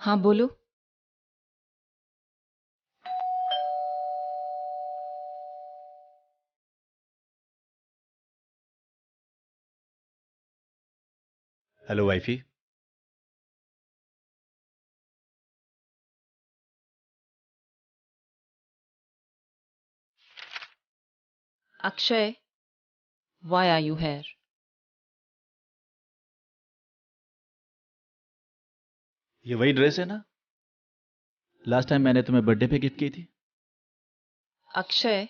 हाँ बोलो। Hello wifey. Akshay, why are you here? ये वही ड्रेस है ना, लास्ट टाइम मैंने तुम्हें बर्थडे पे गिफ्ट की थी। Akshay,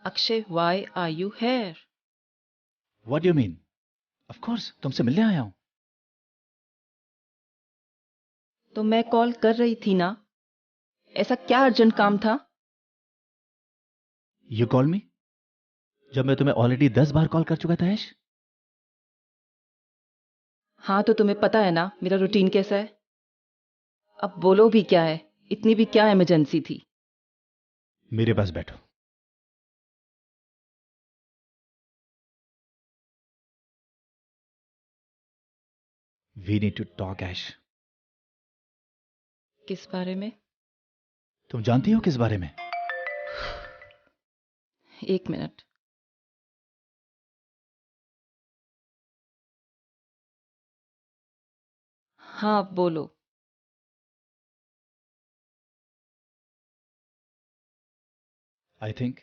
Akshay, why are you here? What you mean? Of course तुमसे मिलने आया हूं। तो मैं कॉल कर रही थी ना, ऐसा क्या अर्जेंट काम था? यू कॉल मी जब मैं तुम्हें ऑलरेडी 10 बार कॉल कर चुका था ऐश। हाँ तो तुम्हें पता है ना मेरा रूटीन कैसा है। अब बोलो भी क्या है, इतनी भी क्या इमरजेंसी थी? मेरे पास बैठो। वी नीड टू टॉक ऐश। किस बारे में? तुम जानती हो किस बारे में? एक मिनट। हाँ बोलो। आई थिंक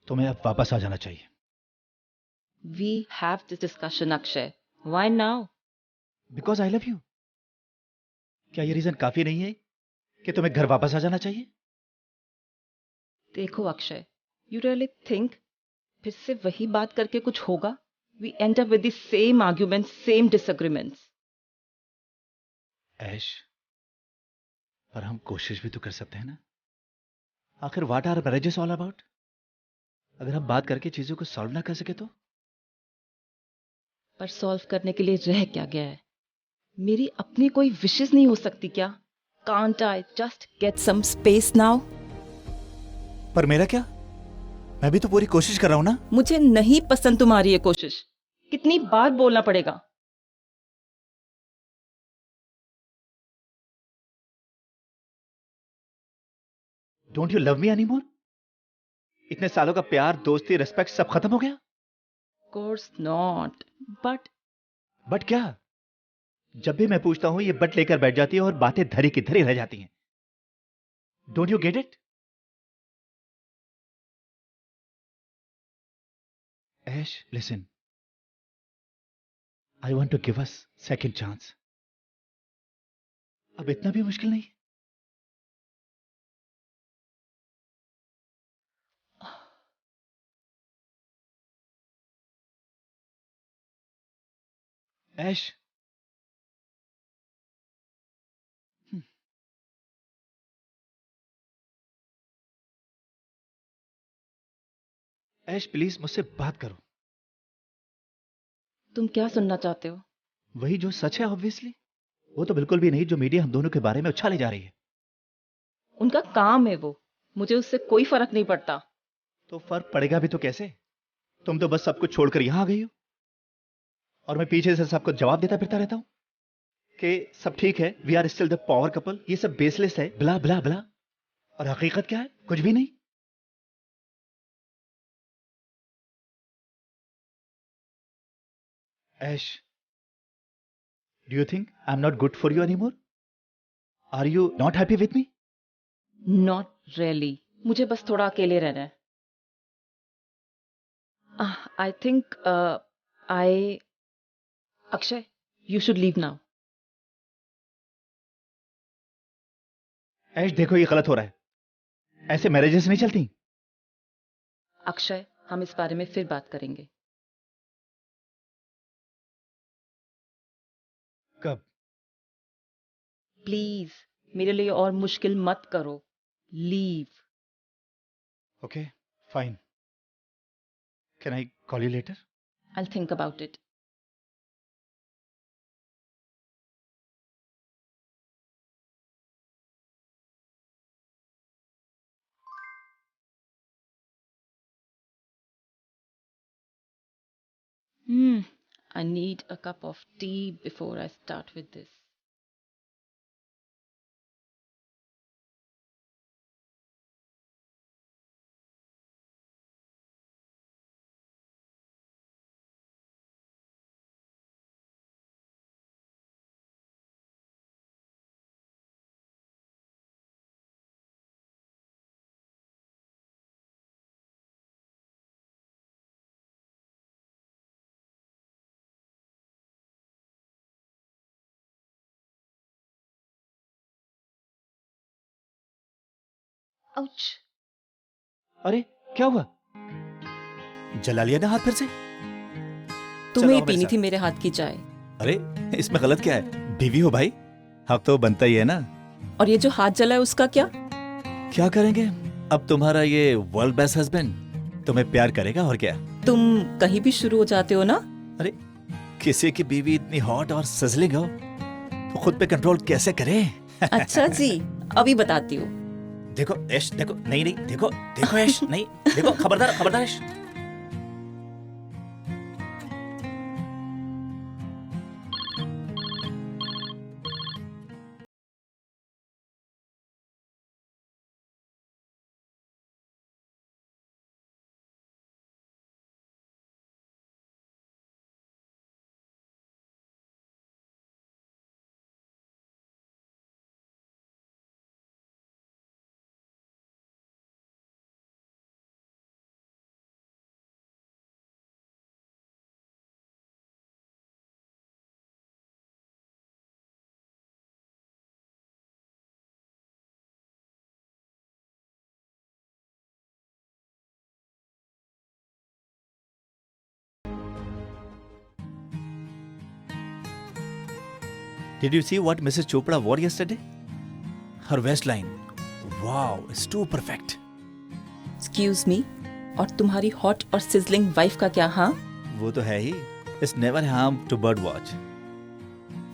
तुम्हें अब वापस आ जाना चाहिए। We have this discussion Akshay, why now? Because I love you. क्या ये रीजन काफी नहीं है कि तुम्हें घर वापस आ जाना चाहिए? देखो अक्षय, यू रियली थिंक फिर से वही बात करके कुछ होगा? We end up with the same arguments, same disagreements. Aish, पर हम कोशिश भी तो कर सकते हैं ना। आखिर what are marriages all about? अगर हम बात करके चीजों को सॉल्व ना कर सके तो? पर सॉल्व करने के लिए रह क्या गया है? मेरी अपनी कोई विशेष नहीं हो सकती क्या? Can't I just get some space now? पर मेरा क्या? मैं भी तो पूरी कोशिश कर रहा हूं ना। मुझे नहीं पसंद तुम्हारी ये कोशिश। कितनी बार बोलना पड़ेगा? Don't you love me any more? इतने सालों का प्यार, दोस्ती, रिस्पेक्ट सब खत्म हो गया? कोर्स नॉट, बट बट क्या? जब भी मैं पूछता हूं ये बट लेकर बैठ जाती है और बातें धरी की धरी रह जाती हैं। Don't you get it? Aish listen, I want to give us second chance. अब इतना भी मुश्किल नहीं। ऐश, ऐश प्लीज मुझसे बात करो। तुम क्या सुनना चाहते हो? वही जो सच है ऑब्वियसली। वो तो बिल्कुल भी नहीं जो मीडिया हम दोनों के बारे में उछाली जा रही है। उनका काम है वो, मुझे उससे कोई फर्क नहीं पड़ता। तो फर्क पड़ेगा भी तो कैसे? तुम तो बस सब कुछ छोड़कर यहां आ गई हो और मैं पीछे से सबको जवाब देता फिरता रहता हूं कि सब ठीक है, we are still the power couple. ये सब बेसलेस है, ब्ला ब्ला ब्ला। और हकीकत क्या है? कुछ भी नहीं। Aish, do you think I am not good for you anymore? Are you not happy with me? Not really. मुझे बस थोड़ा अकेले रहना है। I think I Akshay, you should leave now. Aish देखो, ये गलत हो रहा है। ऐसे मैरिजेस नहीं चलती। अक्षय, हम इस बारे में फिर बात करेंगे। कब? प्लीज, मेरे लिए और मुश्किल मत करो। Leave. Okay, fine. Can I call you later? I think about it. I need a cup of tea before I start with this. Ouch! अरे क्या हुआ? जला लिया ना हाथ फिर से? तुम्हें ही मेरे पीनी साथ। थी मेरे हाथ की चाय। अरे इसमें गलत क्या है? बीवी हो भाई, हक तो बनता ही है ना। और ये जो हाथ जला है उसका क्या? क्या करेंगे? अब तुम्हारा ये वर्ल्ड बेस्ट हस्बैंड तुम्हें प्यार करेगा और क्या। तुम कहीं भी शुरू हो जाते हो ना। अरे किसी की बीवी इतनी हॉट और सिजलिंग हो तो खुद पे कंट्रोल कैसे करे? अच्छा जी, अभी बताती हूँ। देखो ऐश, देखो, नहीं नहीं, देखो देखो ऐश, नहीं, देखो, खबरदार खबरदार ऐश। Did you see what Mrs. Chopra wore yesterday? Her waistline. Wow, it's too perfect. Excuse me, और तुम्हारी हॉट और सिजलिंग वाइफ का क्या? हाँ, वो तो है ही. It's never harm to bird watch.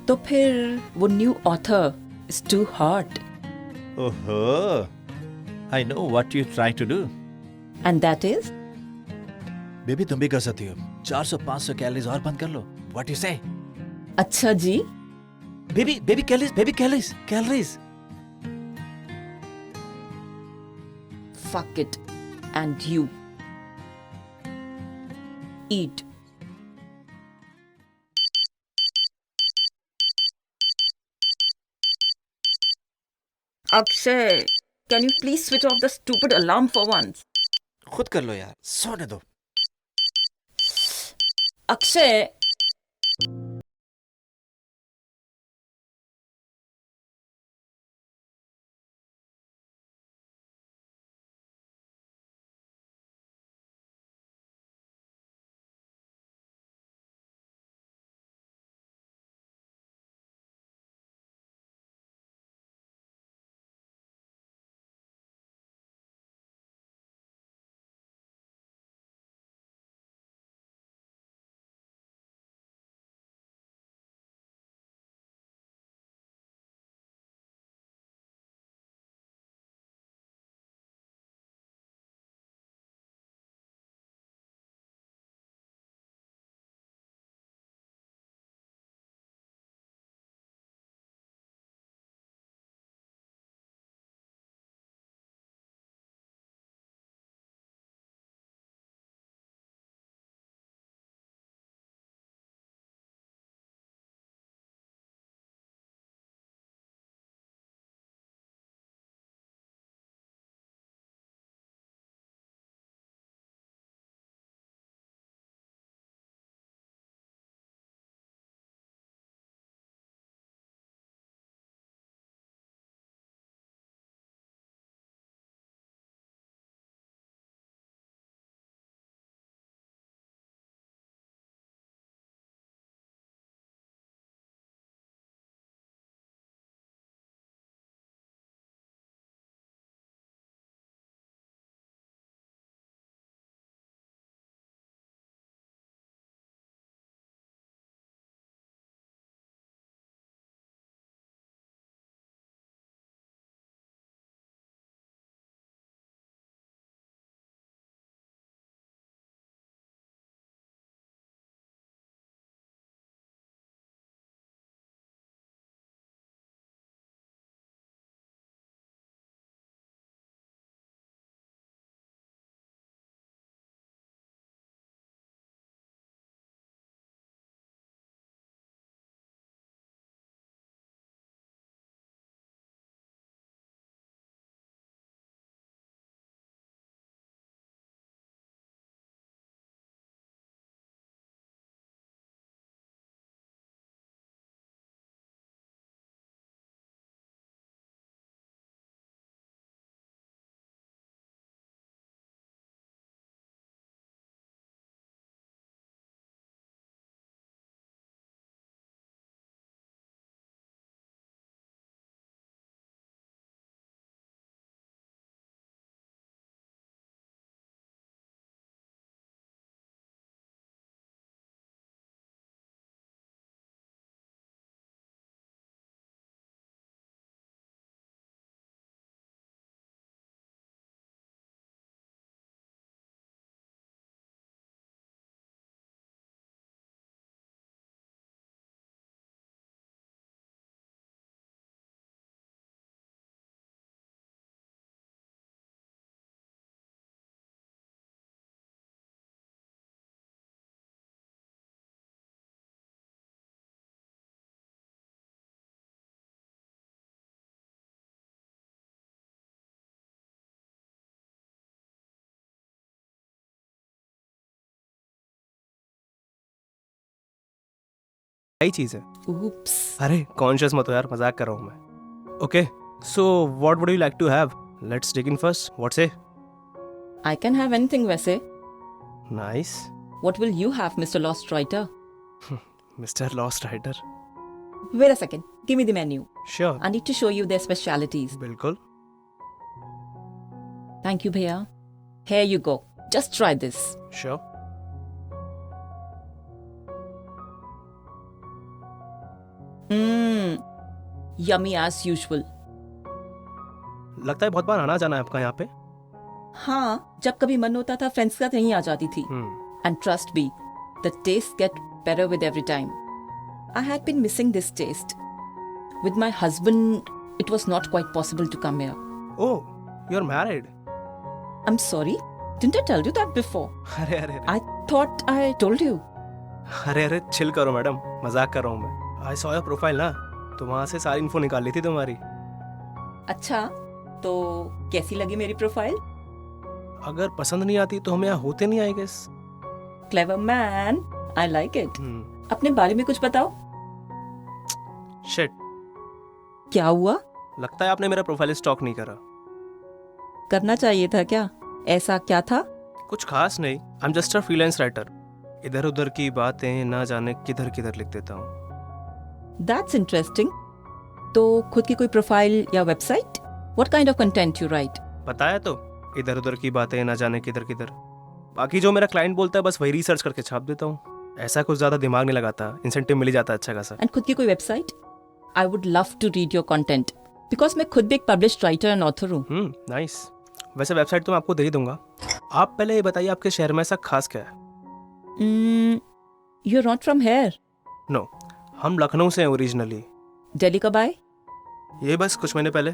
तो फिर वो new author is too hot ओहो, I know what you're trying to do. And that is baby तुम भी कर सकती हो. 400-500 कैलोरीज और बंद कर लो. What you say? अच्छा जी। Baby calories. Fuck it. And you. Eat. Akshay, can you please switch off the stupid alarm for once? खुद कर लो यार. सोने दो. Akshay, सही चीज है। Oops. अरे कॉन्शियस मत हो यार, मजाक कर रहा हूँ मैं। Okay, so what would you like to have? Let's dig in first. What say? I can have anything, वैसे. Nice. What will you have, Mr. Lost Writer? Mister lost writer. Wait a second. Give me the menu. Sure, I need to show you their specialities. बिल्कुल। Thank you, भैया. Here you go. Just try this. Sure. Yummy as usual. लगता है बहुत बार आना जाना है आपका यहाँ पे। हाँ, जब कभी मन होता था फ्रेंड्स के साथ यहीं आ जाती थी. And trust me, the taste get better with every time. I had been missing this taste. With my husband, it was not quite possible to come here. Oh, you're married. I'm sorry. Didn't I tell you that before? अरे अरे I thought I told you. अरे chill करो madam, मजाक कर रहा हूँ मैं। I saw your profile ना, तो वहाँ से सारी इन्फो निकाल ली थी तुम्हारी। अच्छा, तो कैसी लगी मेरी प्रोफाइल? अगर पसंद नहीं आती तो हम यहाँ होते नहीं, I guess. Clever man. I like it. अपने बारे में कुछ बताओ. शिट, क्या हुआ? लगता है आपने मेरा प्रोफाइल स्टॉक नहीं करा। करना चाहिए था क्या? ऐसा क्या था? कुछ खास नहीं, I am just a freelance writer. इधर उधर की बातें ना जाने किधर किधर लिख देता हूँ। That's interesting. तो खुद की कोई प्रोफाइल या website? What kind of content you write? बताया तो, इधर उधर की बातें ना जाने किधर किधर। बाकी जो मेरा क्लाइंट बोलता है बस वही रिसर्च करके छाप देता हूँ। ऐसा कुछ ज्यादा दिमाग नहीं लगाता, इंसेंटिव मिल ही जाता है अच्छा खासा। And खुद की कोई website? I would love to read your content. Because मैं खुद भी एक published writer and author हूँ. नाइस। वैसे वेबसाइट तो मैं आपको दे ही दूंगा। आप पहले ये बताइए आपके शहर में ऐसा खास क्या है? You're not from here. No, हम लखनऊ से हैं ओरिजिनली। दिल्ली कब आए? ये बस कुछ महीने पहले।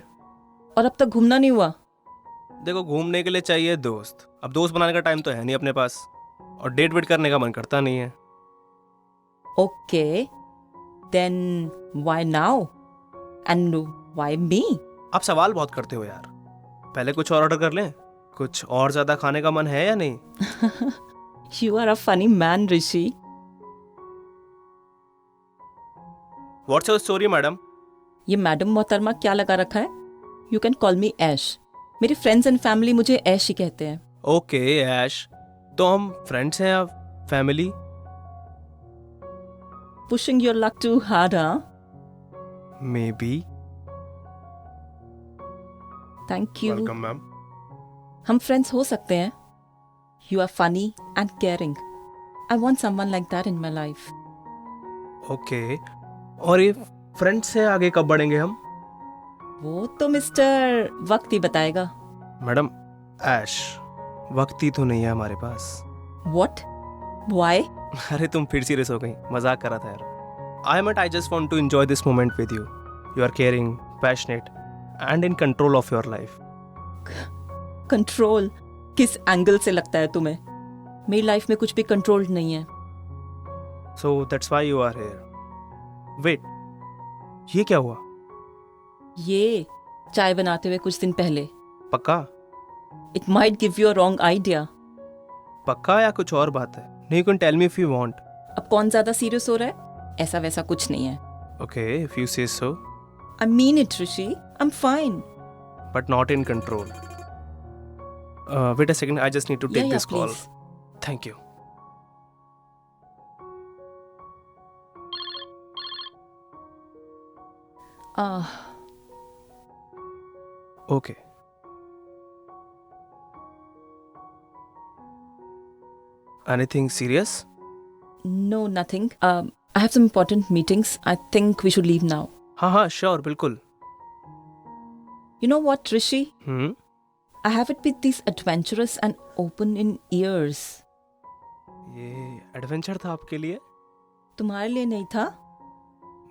और अब तक घूमना नहीं हुआ? देखो, घूमने के लिए चाहिए दोस्त। अब दोस्त बनाने का टाइम तो है नहीं अपने पास, और डेट वेट करने का मन करता नहीं है। Okay. Then why now? And why me? आप सवाल बहुत करते हो यार। पहले कुछ और ऑर्डर कर लें? कुछ और ज्यादा खाने का मन है या नहीं? You are a funny man, Rishi. What's your story, madam? ये मैडम मोहतरमा क्या लगा रखा है? You can call me Ash. मेरे फ्रेंड्स एंड फैमिली मुझे ऐश ही कहते हैं. ओके ऐश, तो हम फ्रेंड्स हैं या family? Pushing your luck too hard, huh? May be. Thank you. Welcome ma'am. हम फ्रेंड्स हो सकते हैं. You are funny and caring. I want someone like that in my life. Okay, और ये फ्रेंड्स से आगे कब बढ़ेंगे हम? वो तो मिस्टर वक्त ही बताएगा. मैडम, ऐश, वक्त ही तो नहीं है हमारे पास। What? Why? अरे तुम फिर सीरियस हो गई, मजाक कर रहा था यार। I just want to enjoy this moment with you. You are caring, passionate and in control of your life. Control किस एंगल से लगता है तुम्हें? मेरी लाइफ में कुछ भी कंट्रोल्ड नहीं है. So that's why you are here. Wait, ये क्या हुआ? ये चाय बनाते हुए कुछ दिन पहले. पक्का? It might give you a wrong idea. पक्का या कुछ और बात है? नहीं, you can tell me if you want. अब कौन ज्यादा सीरियस हो रहा है? ऐसा वैसा कुछ नहीं है. ओके, इफ यू से सो। I mean it, Rishi. I'm fine. But not in control. Wait a second, I just need to take Yeah, this call. please. Thank you. Okay. Anything serious? No, nothing. I have some important meetings. I think we should leave now. हाँ, sure, बिल्कुल. You know what, Rishi? I haven't been this adventurous and open in years. ये adventure था आपके लिए? तुम्हारे लिए नहीं था?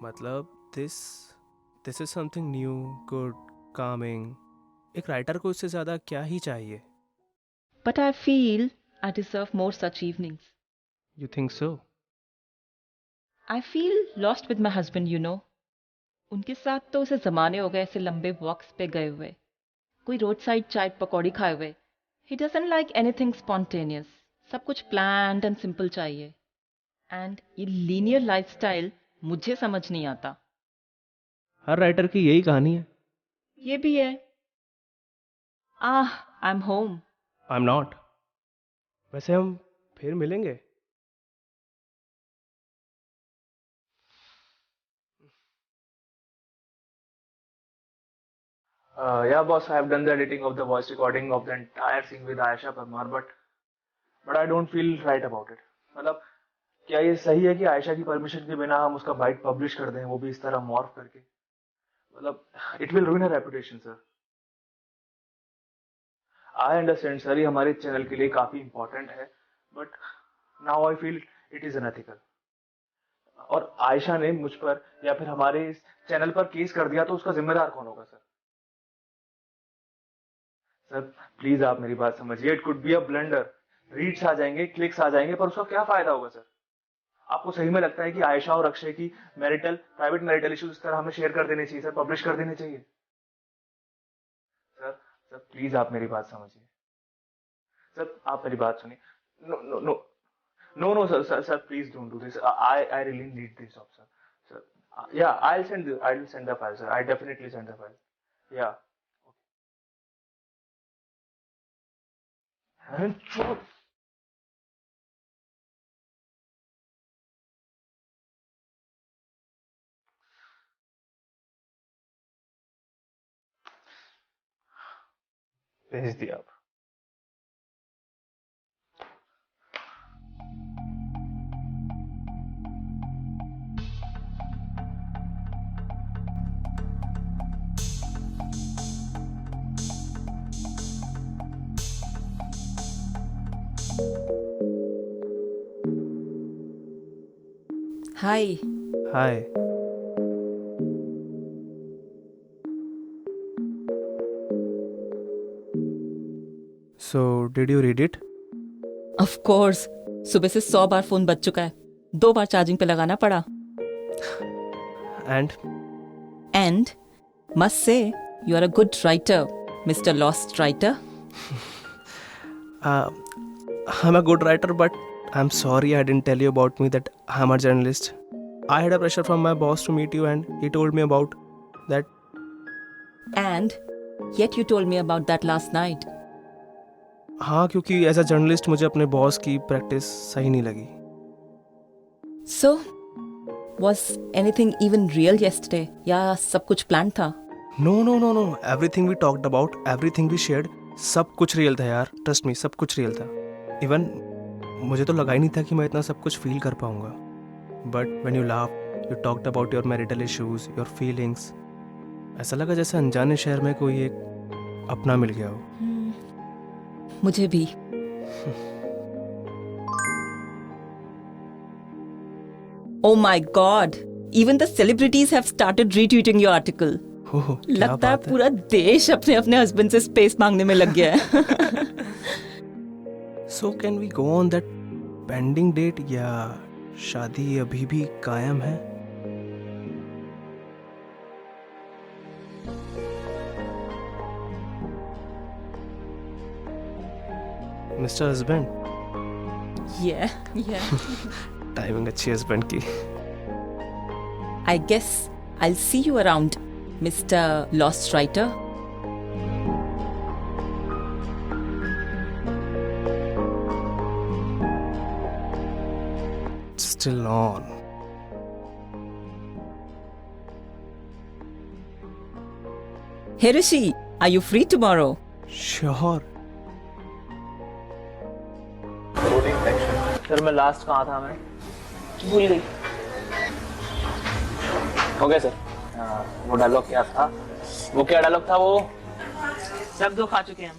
मतलब this is something new, good, calming. एक राइटर को इससे ज्यादा क्या ही चाहिए? But I feel I deserve more such evenings. You think so? I feel lost with my husband, you know. उनके साथ तो उसे जमाने हो गए ऐसे लंबे वॉक्स पे गए हुए, कोई रोड साइड चाय पकौड़ी खाए हुए. He doesn't like anything spontaneous. सब कुछ planned and simple चाहिए. And ये linear lifestyle मुझे समझ नहीं आता। हर राइटर की यही कहानी है। ये भी है। I am home. I am not. वैसे हम फिर मिलेंगे। Yeah, boss, I have done the editing of the voice recording of the entire scene with Ayesha Parmar, but I don't feel right about it. मतलब क्या ये सही है कि आयशा की परमिशन के बिना हम उसका बाइट पब्लिश कर दें, वो भी इस तरह मॉर्फ करके? मतलब it will रूइन her reputation sir. I understand sir, ये हमारे चैनल के लिए काफी इंपॉर्टेंट है, but now I feel it is unethical. और आयशा ने मुझ पर या फिर हमारे इस चैनल पर केस कर दिया तो उसका जिम्मेदार कौन होगा सर? सर प्लीज आप मेरी बात समझिए, it could be a blunder, reads आ जाएंगे, क्लिक्स आ जाएंगे, पर उसका क्या फायदा होगा सर? आपको सही में लगता है कि आयशा और अक्षय की प्राइवेट मैरिटल इश्यूज इस तरह हमें शेयर कर देने चाहिए सर, पब्लिश कर देने चाहिए? सर सर प्लीज आप मेरी बात समझिए सर, आप मेरी बात सुनिए। No no no no no sir, sir sir please don't do this, I really need this job sir. Sir yeah I will send the file sir, I definitely send the file. या भेज दिया आप। Hi. Hi. So, did you read it? Of course, सुबह से 100 बार phone बज चुका है, 2 बार charging पे लगाना पड़ा। And? Must say you are a good writer, Mr. Lost Writer. I'm a good writer, but I'm sorry I didn't tell you about me that I'm a journalist. I had a pressure from my boss to meet you and he told me about that. And yet you told me about that last night. हाँ, क्योंकि as a journalist मुझे अपने boss की practice सही नहीं लगी। So, was anything even real yesterday? या सब कुछ प्लान था? No, no, no, no. Everything we talked about, everything we shared, सब कुछ रियल था यार। ट्रस्ट मी, सब कुछ रियल था। इवन मुझे तो लगा ही नहीं था कि मैं इतना सब कुछ फील कर पाऊंगा। But when you laugh, you talked about your marital issues, your feelings, ऐसा लगा जैसे अनजाने शहर में कोई एक अपना मिल गया हो। मुझे भी। Oh my God! Even the celebrities have started retweeting your article. लगता है पूरा देश अपने अपने हस्बैंड से स्पेस मांगने में लग गया है। So can we go on that pending date या शादी अभी भी कायम है? Mister husband. Yeah. टाइमिंग अच्छी हस्बैंड की। I guess I'll see you around, Mr. Lost Writer. Still on. Hey Rishi, are you free tomorrow? Sure. Sir मैं last कहाँ था, मैं भूल गई। हो गया सर। वो डायलॉग क्या था, वो क्या डायलॉग था, वो सब दो खा चुके हैं हम।